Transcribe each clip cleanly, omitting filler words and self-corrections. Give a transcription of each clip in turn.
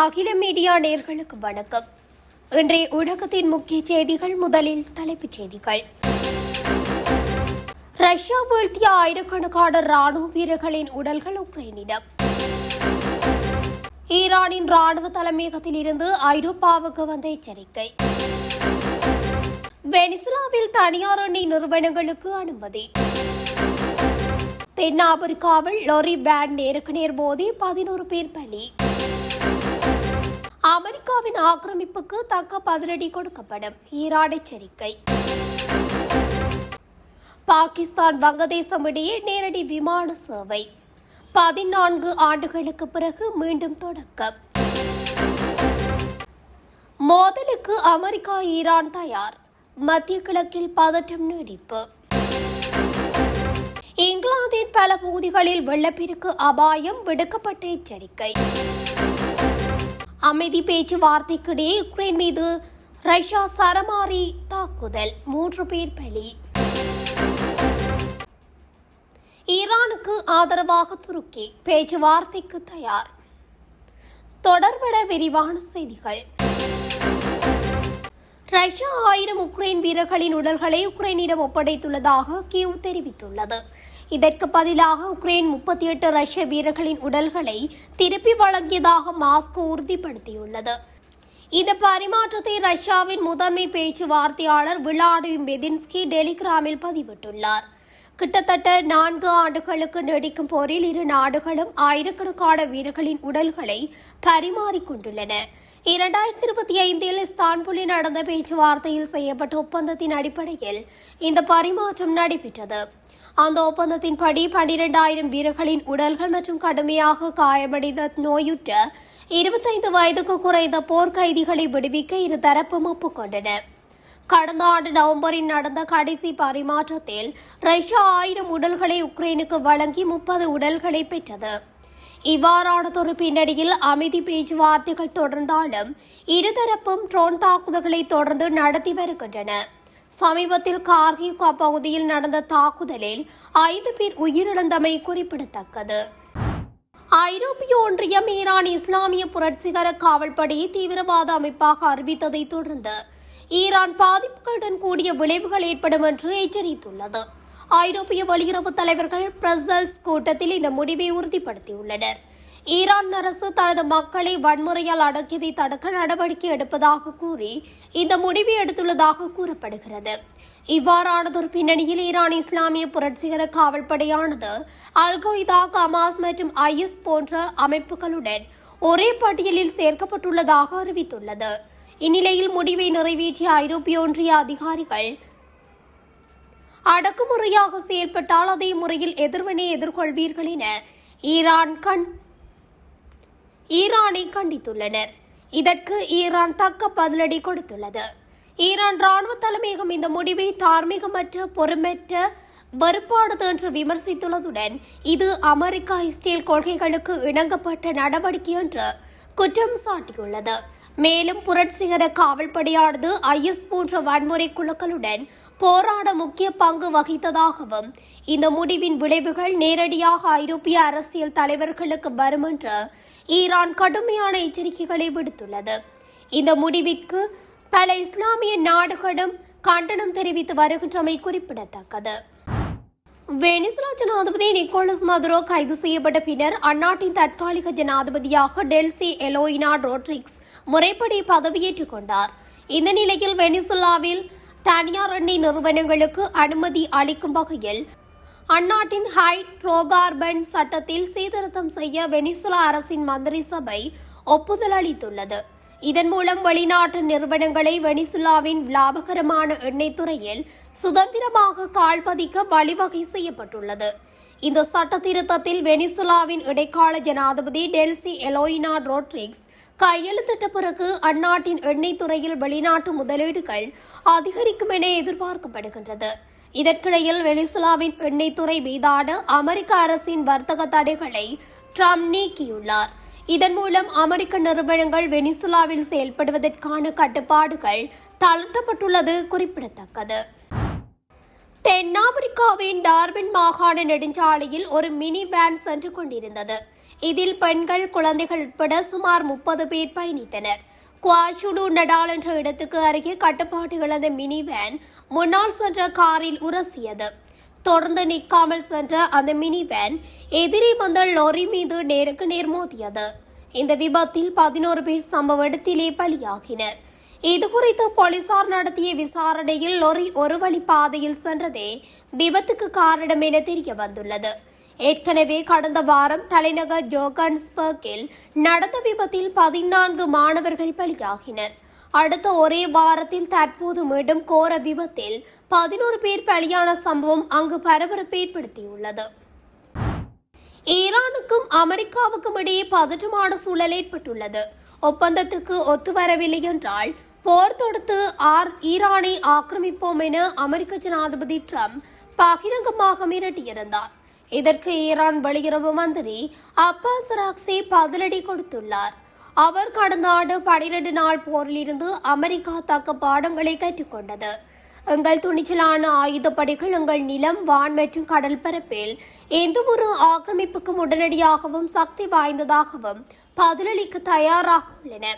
அகில மீடியா நேயர்களுக்கு வணக்கம். இன்றைய ஊடகத்தின் முக்கிய செய்திகள். முதலில் தலைப்புச் செய்திகள். ரஷ்யா வீழ்த்திய ஆயிரக்கணக்கான ராணுவ வீரர்களின் உடல்கள் உக்ரைனிடம். ஈரானின் ராணுவ தலைமையகத்தில் இருந்து ஐரோப்பாவுக்கு வந்த எச்சரிக்கை. வெனிசுலாவில் தனியார் எண்ணெய் நிறுவனங்களுக்கு அனுமதி. தென் ஆப்பிரிக்காவில் லொரி பேண்ட் நேருக்கு நேர் மோதி 11 பேர் பலி. அமெரிக்காவின் ஆக்கிரமிப்புக்கு தக்க பதிலடி கொடுக்கப்படும், ஈரான் எச்சரிக்கை. பாகிஸ்தான் வங்கதேசம் இடையே நேரடி விமான சேவை 14 ஆண்டுகளுக்கு பிறகு மீண்டும் தொடக்கம். மோதலுக்கு அமெரிக்கா ஈரான் தயார், மத்திய கிழக்கில் பதற்றம் நீடிப்பு. இங்கிலாந்தின் பல பகுதிகளில் வெள்ளப்பெருக்கு அபாயம், விடுக்கப்பட்ட எச்சரிக்கை. அமைதி பேச்சுவார்த்தைக்கிடையே உக்ரைன் மீது ரஷ்யா சரமாரி தாக்குதல், 3 பேர் பலி. ஈரானுக்கு ஆதரவாக துருக்கி பேச்சுவார்த்தைக்கு தயார். தொடர்பட விரிவான செய்திகள். ரஷ்யா 1000 உக்ரைன் வீரர்களின் உடல்களை உக்ரைனிடம் ஒப்படைத்துள்ளதாக கீவ் தெரிவித்துள்ளது. இதற்கு பதிலாக உக்ரைன் 38 ரஷ்ய வீரர்களின் உடல்களை திருப்பி வழங்கியதாக மாஸ்கோ உறுதிப்படுத்தியுள்ளது. இந்த பரிமாற்றத்தை ரஷ்யாவின் முதன்மை பேச்சுவார்த்தையாளர் விளாடிமிர் மெதின்ஸ்கி டெலிகிராமில் பதிவிட்டுள்ளார். கிட்டத்தட்ட 4 ஆண்டுகளுக்கு நீடிக்கும் போரில் இரு நாடுகளும் ஆயிரக்கணக்கான வீரர்களின் உடல்களை பரிமாறிக்கொண்டுள்ளன. 2025 இஸ்தான்புல்லில் நடந்த பேச்சுவார்த்தையில் செய்யப்பட்ட ஒப்பந்தத்தின் அடிப்படையில் இந்த பரிமாற்றம் நடைபெற்றது. அந்த ஒப்பந்தத்தின்படி 12,000 வீரர்களின் உடல்கள் மற்றும் கடுமையாக காயமடைந்த நோயுற்ற 25 வயதுக்கு குறைந்த போர்க்கைதிகளை விடுவிக்க இருதரப்பும் ஒப்புக்கொண்டன. கடந்த ஆண்டு நவம்பரில் நடந்த கடைசி பரிமாற்றத்தில் ரஷ்யா 1000 உடல்களை உக்ரைனுக்கு வழங்கி 30 உடல்களை பெற்றது. இவ்வாறானதொரு பின்னணியில் அமைதி பேச்சுவார்த்தைகள் தொடர்ந்தாலும் இருதரப்பும் ட்ரோன் தாக்குதல்களை தொடர்ந்து நடத்தி வருகின்றன. சமீபத்தில் கார்கிவ் பகுதியில் நடந்த தாக்குதலில் 5 பேர் உயிரிழந்தமை குறிப்பிடத்தக்கது. ஐரோப்பிய ஒன்றியம் ஈரான் இஸ்லாமிய புரட்சிகர காவல்படையை தீவிரவாத அமைப்பாக அறிவித்ததை தொடர்ந்து ஈரான் பாதிப்புகளுடன் கூடிய விளைவுகள் ஏற்படும் என்று எச்சரித்துள்ளது. ஐரோப்பிய வெளியுறவு தலைவர்கள் பிரசல்ஸ் கூட்டத்தில் இந்த முடிவை உறுதிப்படுத்தியுள்ளனர். ஈரான் அரசு தனது மக்களை வன்முறையால் அடக்கியதை தடுக்க நடவடிக்கை எடுப்பதாக கூறி இந்த முடிவை எடுத்துள்ளதாக கூறப்படுகிறது. இவ்வாறானதொரு பின்னணியில் ஈரான் இஸ்லாமிய புரட்சிகர காவல்படையானது அல்-கொய்தா, ஹமாஸ் மற்றும் IS போன்ற அமைப்புகளுடன் ஒரே பட்டியலில் சேர்க்கப்பட்டுள்ளதாக அறிவித்துள்ளது. இந்நிலையில் முடிவை நிறைவேற்றிய ஐரோப்பிய ஒன்றிய அதிகாரிகள் அடக்குமுறையாக செயல்பட்டால் அதே முறையில் எதிர்வினை எதிர்கொள்வீர்கள் என ஈரானை கண்டித்துள்ளனர். இதற்கு ஈரான் தக்க பதிலடி கொடுத்துள்ளது. ஈரான் ராணுவ தலைமையகம் இந்த முடிவை தார்மீகமற்ற, பொறுமற்ற, வெறுப்பானது என்று விமர்சித்துள்ளதுடன் இது அமெரிக்கா இஸ்ரேல் கொள்கைகளுக்கு இணங்கப்பட்ட நடவடிக்கை என்று குற்றம் சாட்டியுள்ளது. மேலும் புரட்சிகர காவல்படையானது IS போன்ற வன்முறை குழுக்களுடன் போராட முக்கிய பங்கு வகித்ததாகவும் இந்த முடிவின் விளைவுகள் நேரடியாக ஐரோப்பிய அரசியல் தலைவர்களுக்கு வரும் என்று ஈரான் கடுமையான எச்சரிக்கைகளை விடுத்துள்ளது. இந்த முடிவிற்கு பல இஸ்லாமிய நாடுகளும் கண்டனம் தெரிவித்து வருகின்றமை குறிப்பிடத்தக்கது. வெனிசுலா ஜனாதிபதி நிக்கோலஸ் மதுரோ கைது செய்யப்பட்ட பின்னர் அந்நாட்டின் தற்காலிக ஜனாதிபதியாக டெல்சி எலோயினா ரோட்ரிக்ஸ் முறைப்படி பதவியேற்றுக் கொண்டார். இந்த நிலையில் வெனிசுலாவில் தனியார் எண்ணெய் நிறுவனங்களுக்கு அனுமதி அளிக்கும் வகையில் அந்நாட்டின் ஹைட்ரோகார்பன் சட்டத்தில் சீர்திருத்தம் செய்ய வெனிசுலா அரசின் மந்திரி சபை ஒப்புதல் அளித்துள்ளது. இதன் மூலம் வெளிநாட்டு நிறுவனங்களை வெனிசுலாவின் லாபகரமான எண்ணெய் துறையில் சுதந்திரமாக கால்பதிக்க வழிவகை செய்யப்பட்டுள்ளது. இந்த சட்ட திருத்தத்தில் வெனிசுலாவின் இடைக்கால ஜனாதிபதி டெல்சி எலோயினா ரோட்ரிக்ஸ் கையெழுத்திட்ட பிறகு அந்நாட்டின் எண்ணெய் துறையில் வெளிநாட்டு முதலீடுகள் அதிகரிக்கும் என எதிர்பார்க்கப்படுகின்றது. இதற்கிடையில் வெனிசுலாவின் எண்ணெய் துறை மீதான அமெரிக்க அரசின் வர்த்தக தடைகளை ட்ரம்ப் நீக்கியுள்ளார். இதன் மூலம் அமெரிக்க நிறுவனங்கள் வெனிசுலாவில் செயல்படுவதற்கான கட்டுப்பாடுகள் தளர்த்தப்பட்டுள்ளது குறிப்பிடத்தக்கது. தென்னாப்பிரிக்காவின் டார்பின் மாகாண நெடுஞ்சாலையில் ஒரு மினி வேன் சென்று கொண்டிருந்தது. இதில் பெண்கள், குழந்தைகள் உட்பட சுமார் 30 பேர் பயணித்தனர். குவாஷுலு நடால் என்ற இடத்துக்கு அருகே கட்டுப்பாட்டு இழந்த மினி வேன் முன்னால் சென்ற காரில் உரசியது. தொடர்ந்து நிற்காமல் சென்ற அந்த மினி வேன் எதிரே வந்த லாரி மீது நேருக்கு நேர் மோதியது. இந்த விபத்தில் 11 பேர் சம்பவ இடத்திலே பலியாகினர். இதுகுறித்து போலீசார் நடத்திய விசாரணையில் லாரி ஒரு வழி பாதையில் சென்றதே விபத்துக்கு காரணம் என தெரிய வந்துள்ளது. ஏற்கனவே கடந்த வாரம் தலைநகர் ஜோகன்ஸ்பர்க்கில் நடந்த விபத்தில் 14 மாணவர்கள் பலியாகினர். அடுத்த ஒரே வாரத்தில் தற்போது மீண்டும் கோர விபத்தில் 11 பேர் பலியான சம்பவம் அங்கு பரபரப்பை ஏற்படுத்தியுள்ளது. ஈரானுக்கும் அமெரிக்காவுக்கும் இடையே பதற்றமான சூழல் ஏற்பட்டுள்ளது. ஒப்பந்தத்துக்கு ஒத்துவரவில்லை என்றால் போர் தொடுத்து ஈரானை ஆக்கிரமிப்போம் என அமெரிக்க ஜனாதிபதி டிரம்ப் பகிரங்கமாக மிரட்டியிருந்தார். இதற்கு ஈரான் வெளியுறவு மந்திரி அப்பாஸ் அராக்சி பதிலடி கொடுத்துள்ளார். அவர் கடந்த ஆண்டு 12 நாள் போரில் இருந்து அமெரிக்கா தக்க பாடங்களை கற்றுக்கொண்டது. எங்கள் துணிச்சலான ஆயுதப்படைகள் எங்கள் நிலம், வான் மற்றும் கடல் பரப்பில் எந்த ஒரு ஆக்கிரமிப்புக்கும் உடனடியாகவும் சக்தி வாய்ந்ததாகவும் பதிலளிக்க தயாராக உள்ளன.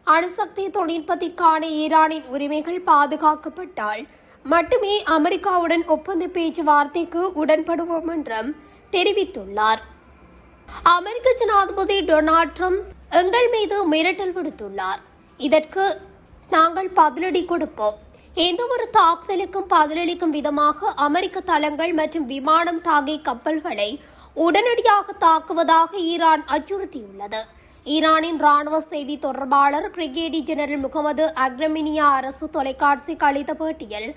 அணுசக்தி தொழில்நுட்பத்திற்கான ஈரானின் உரிமைகள் பாதுகாக்கப்பட்டால் மட்டுமே அமெரிக்காவுடன் ஒப்பந்த பேச்சுவார்த்தைக்கு உடன்படுவோம் என்றும் தெரிவித்துள்ளார். அமெரிக்க ஜனாதிபதி டொனால்ட் ட்ரம்ப் எங்கள் மீது மிரட்டல் விடுத்துள்ளார். இதற்கு நாங்கள் பதிலடி கொடுப்போம். எந்த ஒரு தாக்குதலுக்கும் பதிலளிக்கும் விதமாக அமெரிக்க தளங்கள் மற்றும் விமானம் தாங்கிய கப்பல்களை உடனடியாக தாக்குவதாக ஈரான் அச்சுறுத்தியுள்ளது. ஈரானின் ராணுவ செய்தி தொடர்பாளர் பிரிகேடியர் ஜெனரல் முகமது அக்ரமினியா அரசு தொலைக்காட்சிக்கு அளித்த பேட்டியில்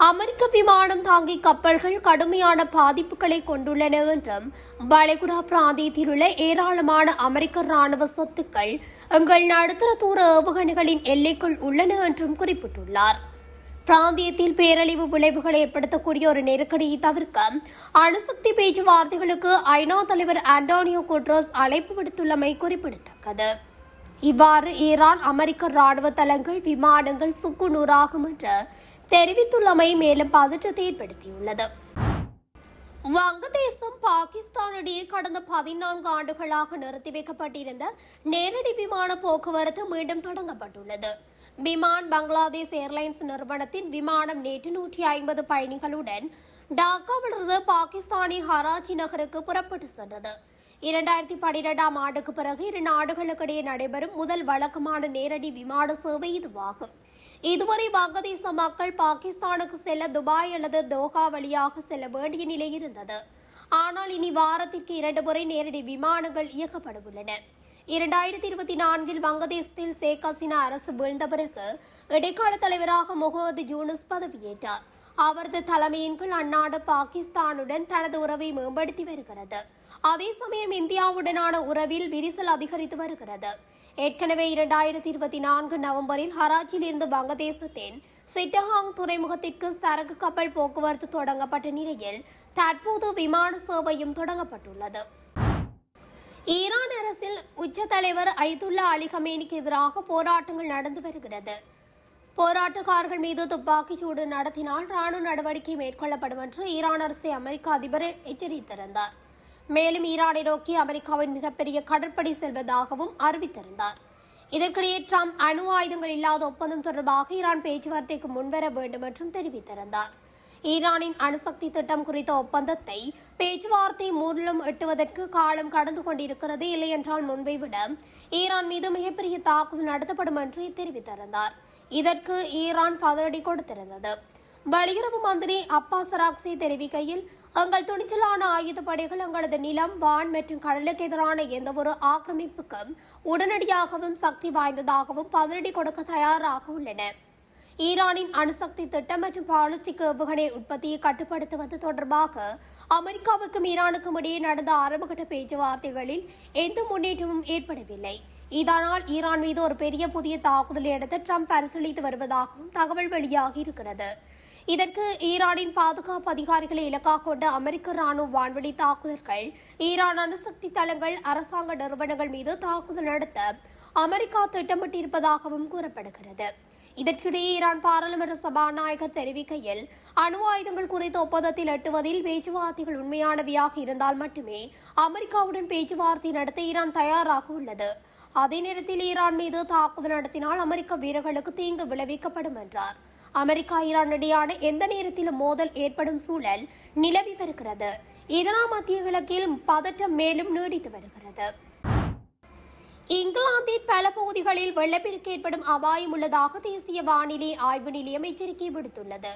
அமெரிக்க விமானம் தாங்கிய கப்பல்கள் கடுமையான பாதிப்புகளை கொண்டுள்ளன என்றும் வளைகுடா பிராந்தியத்தில் உள்ள ஏராளமான அமெரிக்க ராணுவ சொத்துக்கள் எங்கள் நடுத்தர தூர ஏவுகணைகளின் எல்லைக்குள் உள்ளன என்றும் குறிப்பிட்டுள்ளார். பிராந்தியத்தில் பேரழிவு விளைவுகளை ஏற்படுத்தக்கூடிய ஒரு நெருக்கடியை தவிர்க்க அணுசக்தி பேச்சுவார்த்தைகளுக்கு ஐநா தலைவர் ஆண்டோனியோ குட்ரோஸ் அழைப்பு விடுத்துள்ளமை குறிப்பிடத்தக்கது. இவ்வாறு ஈரான் அமெரிக்க ராணுவ தளங்கள், விமானங்கள் சுக்குநூறாகும் என்று தெரிவித்துள்ளமை மேலும் பதற்றத்தை ஏற்படுத்தியுள்ளது. வங்கதேசம், பாகிஸ்தான் இடையே கடந்த 14 ஆண்டுகளாக நிறுத்தி வைக்கப்பட்டிருந்த நேரடி விமான போக்குவரத்து மீண்டும் தொடங்கப்பட்டுள்ளது. விமான் பங்களாதேஷ் ஏர்லைன்ஸ் நிறுவனத்தின் விமானம் நேற்று 150 பயணிகளுடன் டாக்காவிலிருந்து பாகிஸ்தானின் ஹராச்சி நகருக்கு புறப்பட்டு சென்றது. 2012ஆம் ஆண்டுக்கு பிறகு இரு நாடுகளுக்கிடையே நடைபெறும் முதல் வழக்கமான நேரடி விமான சேவை இதுவாகும். இதுவரை வங்கதேச மக்கள் பாகிஸ்தானுக்கு செல்ல துபாய் அல்லது தோஹா வழியாக செல்ல வேண்டிய நிலை இருந்தது. ஆனால் இனி வாரத்திற்கு 2 முறை நேரடி விமானங்கள் இயக்கப்படவுள்ளன. 2024இல் வங்கதேசத்தில் ஷேக் ஹசீனா அரசு வீழ்ந்த பிறகு இடைக்கால தலைவராக முகமது யூனுஸ் பதவியேற்றார். அவரது தலைமையின் கீழ் அந்நாடு பாகிஸ்தானுடன் தனது உறவை மேம்படுத்தி வருகிறது. அதே சமயம் இந்தியாவுடனான உறவில் விரிசல் அதிகரித்து வருகிறது. ஏற்கனவே 2024 நவம்பரில் ஹராச்சில் இருந்து வங்கதேசத்தின் சிட்டஹாங் துறைமுகத்திற்கு சரக்கு கப்பல் போக்குவரத்து தொடங்கப்பட்ட நிலையில் தற்போது விமான சேவையும் தொடங்கப்பட்டுள்ளது. ஈரான் அரசில் உச்ச தலைவர் அயதுல்லா அலி கமேனிக்கு எதிராக போராட்டங்கள் நடந்து வருகிறது. போராட்டக்காரர்கள் மீது துப்பாக்கிச் சூடு நடத்தினால் ராணுவ நடவடிக்கை மேற்கொள்ளப்படும் என்று ஈரான் அரசை அமெரிக்க அதிபர் எச்சரித்திருந்தார். மேலும் ஈரானை நோக்கி அமெரிக்காவின் மிகப்பெரிய கடற்படை செல்வதாகவும் அறிவித்திருந்தார். இதற்கிடையே ட்ரம்ப் அணு ஆயுதங்கள் இல்லாத ஒப்பந்தம் தொடர்பாக ஈரான் பேச்சுவார்த்தைக்கு முன்வர வேண்டும் என்றும் தெரிவித்திருந்தார். ஈரானின் அணுசக்தி திட்டம் குறித்த ஒப்பந்தத்தை பேச்சுவார்த்தை மூலம் எட்டுவதற்கு காலம் கடந்து கொண்டிருக்கிறது. இல்லையென்றால் முன்பை விட ஈரான் மீது மிகப்பெரிய தாக்குதல் நடத்தப்படும் என்று தெரிவித்திருந்தார். இதற்கு ஈரான் பதிலடி கொடுத்திருந்தது. வெளியுறவு மந்திரி அப்பாஸ் அராக்சி தெரிவிக்கையில், எங்கள் துணிச்சலான ஆயுதப்படைகள் எங்களது நிலம், வான் மற்றும் கடலுக்கு எதிரான எந்தவொரு ஆக்கிரமிப்புக்கும் உடனடியாகவும் சக்தி வாய்ந்ததாகவும் பதிலடி கொடுக்க தயாராக உள்ளன. ஈரானின் அணுசக்தி திட்டம் மற்றும் பாலிஸ்டிக் ஏவுகணை உற்பத்தியை கட்டுப்படுத்துவது தொடர்பாக அமெரிக்காவுக்கும் ஈரானுக்கும் இடையே நடந்த ஆரம்பகட்ட பேச்சுவார்த்தைகளில் எந்த முன்னேற்றமும் ஏற்படவில்லை. இதனால் ஈரான் மீது ஒரு பெரிய புதிய தாக்குதலை நடத்த ட்ரம்ப் பரிசீலித்து வருவதாகவும் தகவல் வெளியாகி இருக்கிறது. இதற்கு ஈரானின் பாதுகாப்பு அதிகாரிகளை இலக்காக கொண்ட அமெரிக்க ராணுவ வான்வெளி தாக்குதல்கள், ஈரான் அணுசக்தி தளங்கள், அரசாங்க நிறுவனங்கள் மீது தாக்குதல் நடத்த அமெரிக்கா திட்டமிட்டிருப்பதாகவும் கூறப்படுகிறது. இதற்கிடையே ஈரான் பாராளுமன்ற சபாநாயகர் தெரிவிக்கையில் அணு ஆயுதங்கள் குறித்த ஒப்பந்தத்தில் எட்டுவதில் பேச்சுவார்த்தைகள் உண்மையானவையாக இருந்தால் மட்டுமே அமெரிக்காவுடன் பேச்சுவார்த்தை நடத்த ஈரான் தயாராக உள்ளது. அதே நேரத்தில் ஈரான் மீது தாக்குதல் நடத்தினால் அமெரிக்க வீரர்களுக்கு தீங்கு விளைவிக்கப்படும் என்றார். அமெரிக்கா ஈரான் இடையான எந்த நேரத்திலும் மோதல் ஏற்படும் சூழல் நிலவி வருகிறது. இதனால் மத்திய கிழக்கில் பதற்றம் மேலும் நீடித்து வருகிறது. இங்கிலாந்தின் பல பகுதிகளில் வெள்ளப்பெருக்கு ஏற்படும் அபாயம் உள்ளதாக தேசிய வானிலை ஆய்வு நிலையம் எச்சரிக்கை விடுத்துள்ளது.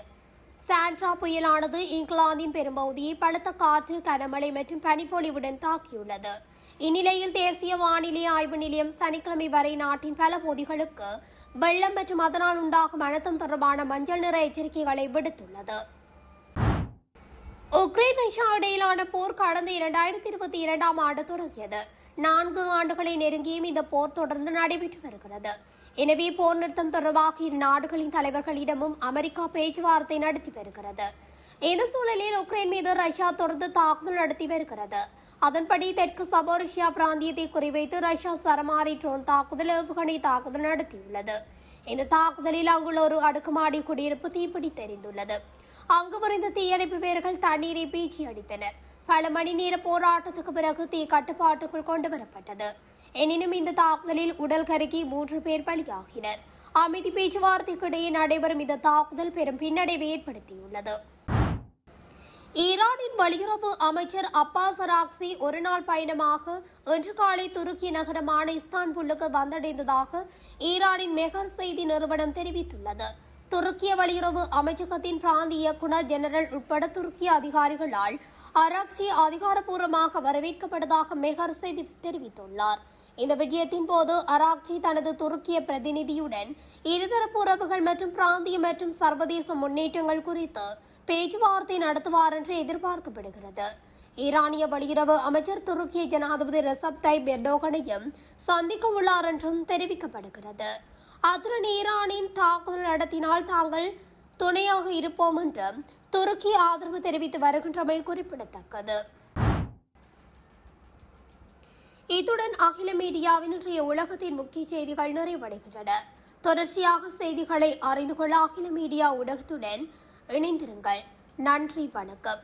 சாண்ட்ரா புயலானது இங்கிலாந்தின் பெரும்பகுதியை பலத்த காற்று, கனமழை மற்றும் பனிப்பொழிவுடன் தாக்கியுள்ளது. இந்நிலையில் தேசிய வானிலை ஆய்வு நிலையம் சனிக்கிழமை வரை நாட்டின் பல பகுதிகளுக்கு வெள்ளம் மற்றும் அதனால் உண்டாகும் அழுத்தம் தொடர்பான மஞ்சள் நிற எச்சரிக்கைகளை விடுத்துள்ளது. உக்ரைன் ரஷ்யா இடையிலான போர் கடந்த 2022ஆம் ஆண்டு தொடங்கியது. 4 ஆண்டுகளை நெருங்கியும் இந்த போர் தொடர்ந்து நடைபெற்று வருகிறது. எனவே போர் நிறுத்தம் தொடர்பாக இரு நாடுகளின் தலைவர்களிடமும் அமெரிக்கா பேச்சுவார்த்தை நடத்தி வருகிறது. இந்த சூழலில் உக்ரைன் மீது ரஷ்யா தொடர்ந்து தாக்குதல் நடத்தி வருகிறது. அதன்படி தெற்கு சபோரிஷியா பிராந்தியத்தை குறிவைத்து ரஷ்யா சரமாரி ட்ரோன் தாக்குதல், ஏவுகணை தாக்குதல் நடத்தியுள்ளது. இந்த தாக்குதலில் அங்குள்ள ஒரு அடுக்குமாடி குடியிருப்பு தீப்பிடித்து எரிந்துள்ளது. அங்கு விரைந்த தீயணைப்பு வீரர்கள் தண்ணீரை பீச்சி அடித்தனர். பல மணி நேர போராட்டத்துக்கு பிறகு தீ கட்டுப்பாட்டுக்குள் கொண்டுவரப்பட்டது. எனினும் இந்த தாக்குதலில் உடல் கருகி 3 பேர் பலியாகினர். அமைதி பேச்சுவார்த்தைக்கு இடையே நடைபெறும் இந்த தாக்குதல் பெரும் பின்னடைவை ஏற்படுத்தியுள்ளது. ஈரானின் வெளியுறவு அமைச்சர் அப்பாஸ் அராக்சி ஒருநாள் பயணமாக இன்று காலை துருக்கி நகரமான இஸ்தான்புல்லுக்கு வந்தடைந்ததாக ஈரானின் மெஹர் செய்தி நிறுவனம் தெரிவித்துள்ளது. துருக்கிய வெளியுறவு அமைச்சகத்தின் பிராந்திய இயக்குநர் ஜெனரல் உட்பட துருக்கிய அதிகாரிகளால் அராக்சி அதிகாரப்பூர்வமாக வரவேற்கப்பட்டதாக மெஹர் செய்தி தெரிவித்துள்ளார். இந்த விஜயத்தின் போது அராக்சி தனது துருக்கிய பிரதிநிதியுடன் இருதரப்பு உறவுகள் மற்றும் பிராந்திய மற்றும் சர்வதேச முன்னேற்றங்கள் குறித்து பேச்சுவார்த்தை நடத்துவார் என்று எதிர்பார்க்கப்படுகிறது. ஈரானிய வெளியுறவு அமைச்சர் துருக்கிய ஜனாதிபதி ரெசப் தைப் எர்டோகனையும் சந்திக்க உள்ளார் என்றும் தெரிவிக்கப்படுகிறது. அத்துடன் ஈரானின் தாக்குதல் நடத்தினால் தாங்கள் துணையாக இருப்போம் என்றும் துருக்கி ஆதரவு தெரிவித்து வருகின்றமை குறிப்பிடத்தக்கது. இத்துடன் அகில மீடியாவின் இன்றைய உலகத்தின் முக்கிய செய்திகள் நிறைவடைகின்றன. தொடர்ச்சியாக செய்திகளை அறிந்து கொள்ள அகில மீடியா ஊடகத்துடன் இணைந்திருங்கள். நன்றி, வணக்கம்.